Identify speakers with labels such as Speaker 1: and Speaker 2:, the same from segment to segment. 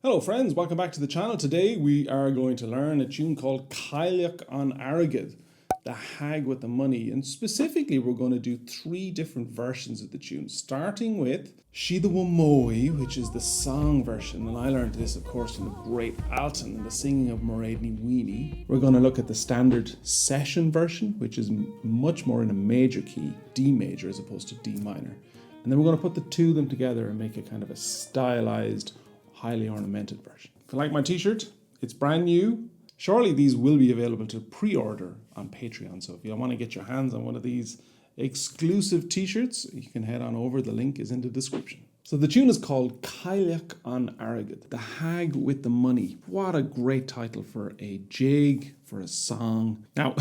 Speaker 1: Hello friends, welcome back to the channel. Today we are going to learn a tune called Cailleach on Airgid, the hag with the money. And specifically we're going to do three different versions of the tune, starting with She the Womoe, which is the song version. And I learned this of course from the great Alton and the singing of Mairead ní Mhaoine. We're going to look at the standard session version, which is much more in a major key, D major as opposed to D minor. And then we're going to put the two of them together and make a kind of a stylized, highly ornamented version. If you like my t-shirt, it's brand new. Surely these will be available to pre-order on Patreon. So if you want to get your hands on one of these exclusive t-shirts, you can head on over. The link is in the description. So the tune is called Cailleach on Airgid, the hag with the money. What a great title for a jig, for a song. Now,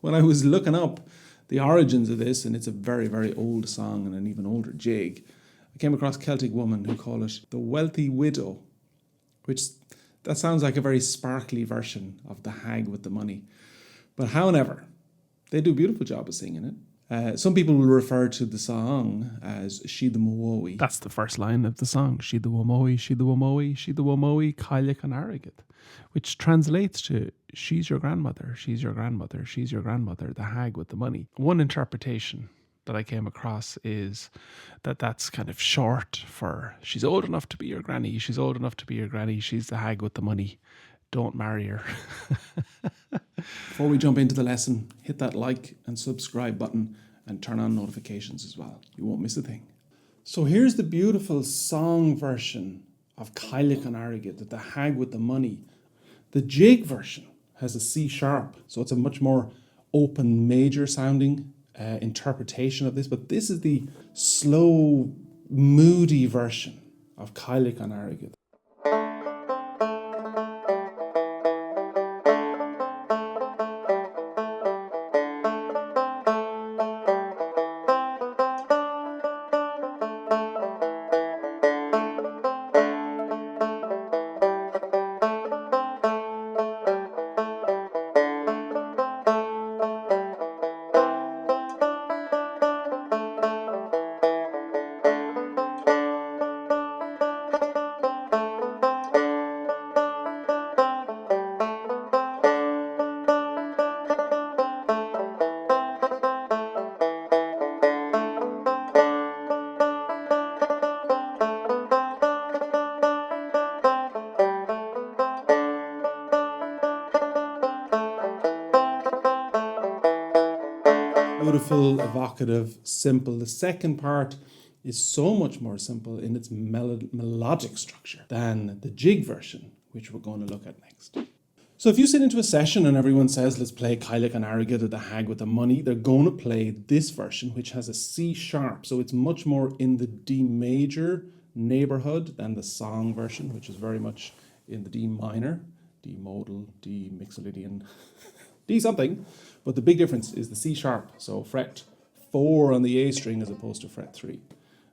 Speaker 1: when I was looking up the origins of this, and it's a very, very old song and an even older jig, I came across Celtic women who call it the wealthy widow, which that sounds like a very sparkly version of the hag with the money. But however, they do a beautiful job of singing it. Some people will refer to the song as She the Womoe. That's the first line of the song. She the Womoe, she the Womoe, she the Womoe, Cailleach on Airgid, which translates to she's your grandmother, she's your grandmother, she's your grandmother, the hag with the money. One interpretation that I came across is that that's kind of short for she's old enough to be your granny, she's old enough to be your granny, she's the hag with the money, don't marry her. Before we jump into the lesson, hit that like and subscribe button and turn on notifications as well. You won't miss a thing. So here's the beautiful song version of Cailleach on Airgid, the hag with the money. The jig version has a C sharp, so it's a much more open major sounding interpretation of this, but this is the slow, moody version of Cailleach on Airgid. Beautiful, evocative, simple. The second part is so much more simple in its melodic structure than the jig version, which we're going to look at next. So if you sit into a session and everyone says, let's play Cailleach on Airgid or the hag with the money, they're going to play this version, which has a C sharp. So it's much more in the D major neighborhood than the song version, which is very much in the D minor, D modal, D mixolydian, D something. But the big difference is the C sharp, so fret 4 on the A string as opposed to fret 3.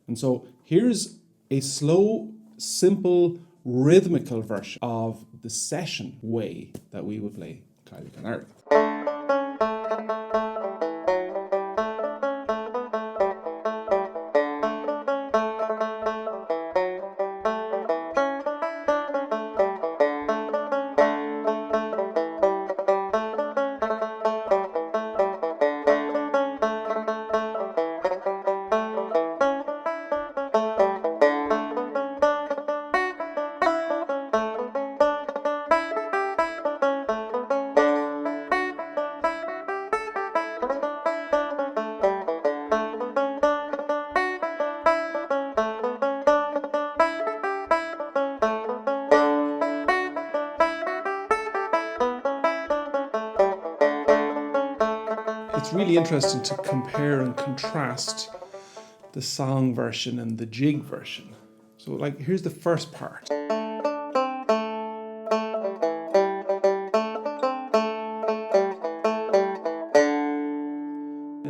Speaker 1: And so here's a slow, simple, rhythmical version of the session way that we would play Cailleach on Airgid. It's really interesting to compare and contrast the song version and the jig version. So like, here's the first part. And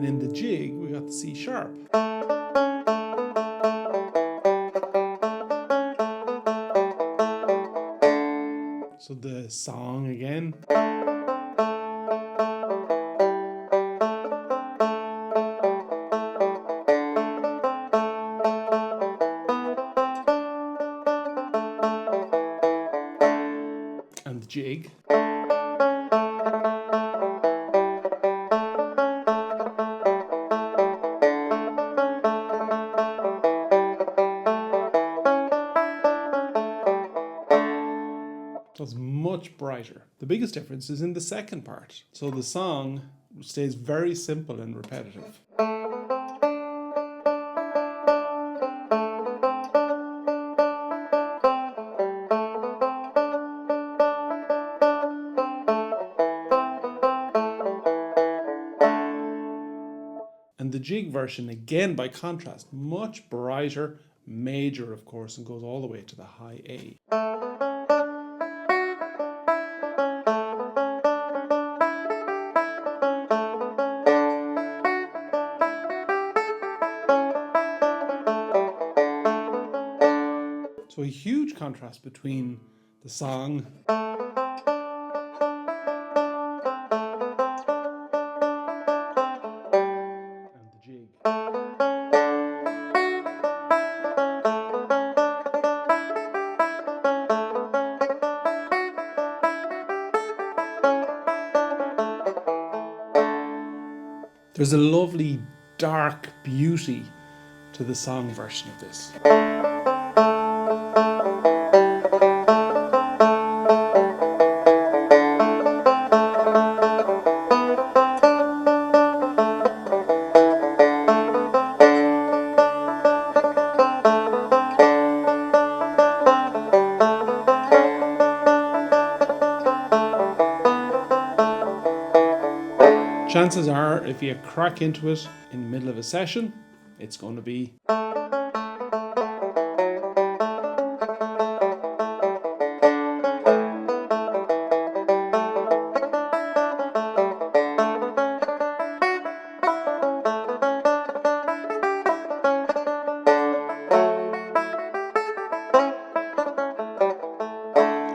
Speaker 1: in the jig, we got the C sharp. So the song again. jig. That's much brighter. The biggest difference is in the second part. So the song stays very simple and repetitive. And the jig version, again by contrast, much brighter, major of course, and goes all the way to the high A. So a huge contrast between the song and the jig. There's a lovely dark beauty to the song version of this. Chances are, if you crack into it in the middle of a session, it's going to be.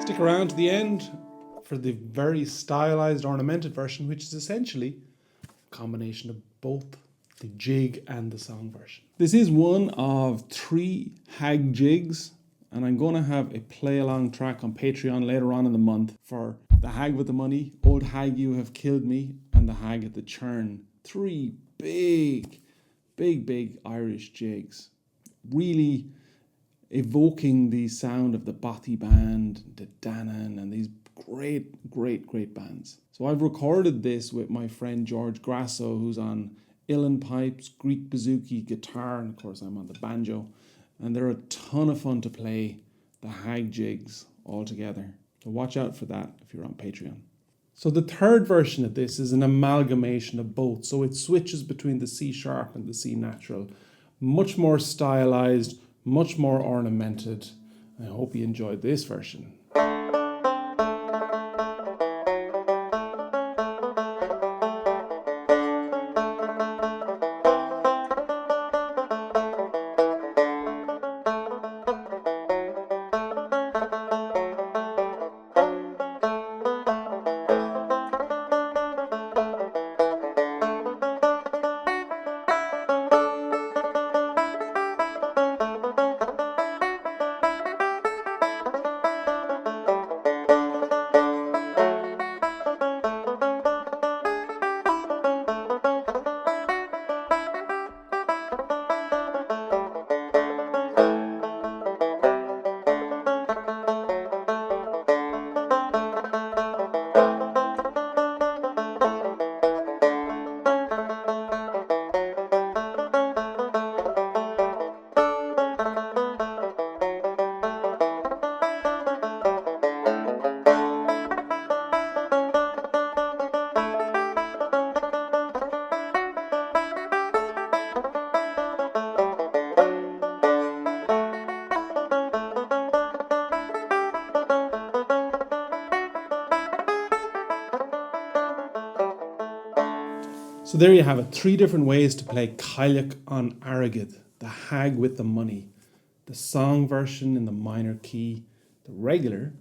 Speaker 1: Stick around to the end for the very stylized ornamented version, which is essentially a combination of both the jig and the song version. This is one of 3 hag jigs, and I'm going to have a play along track on Patreon later on in the month for the hag with the money, Old Hag You Have Killed Me, and the hag at the churn. 3 big Irish jigs, really evoking the sound of the Bothy band, the Dannan, and these great bands. So I've recorded this with my friend George Grasso, who's on uilleann pipes, Greek bouzouki, guitar, and of course I'm on the banjo. And they're a ton of fun to play, the hag jigs all together. So watch out for that if you're on Patreon. So the third version of this is an amalgamation of both. So it switches between the C sharp and the C natural. Much more stylized, much more ornamented. I hope you enjoyed this version. So there you have it, 3 different ways to play Cailleach on Airgid, the hag with the money, the song version in the minor key, the regular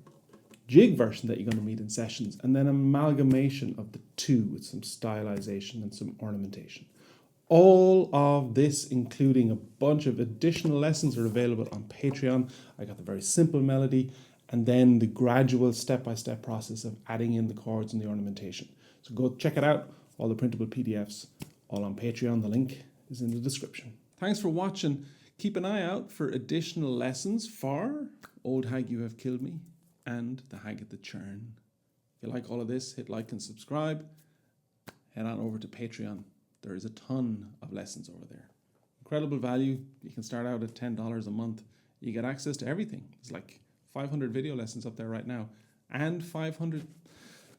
Speaker 1: jig version that you're going to meet in sessions, and then an amalgamation of the 2 with some stylization and some ornamentation. All of this, including a bunch of additional lessons, are available on Patreon. I got the very simple melody and then the gradual step-by-step process of adding in the chords and the ornamentation. So go check it out, all the printable PDFs, all on Patreon. The link is in the description. Thanks for watching. Keep an eye out for additional lessons for Old Hag You Have Killed Me and The Hag at the Churn. If you like all of this, hit like and subscribe. Head on over to Patreon. There is a ton of lessons over there. Incredible value. You can start out at $10 a month. You get access to everything. There's like 500 video lessons up there right now and 500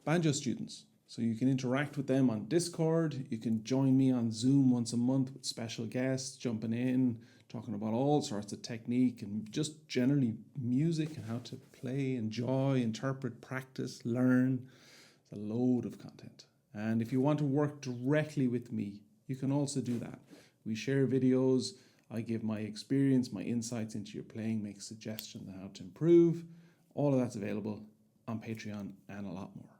Speaker 1: banjo students. So you can interact with them on Discord. You can join me on Zoom once a month with special guests jumping in, talking about all sorts of technique and just generally music and how to play, enjoy, interpret, practice, learn. It's a load of content. And if you want to work directly with me, you can also do that. We share videos. I give my experience, my insights into your playing, make suggestions on how to improve. All of that's available on Patreon and a lot more.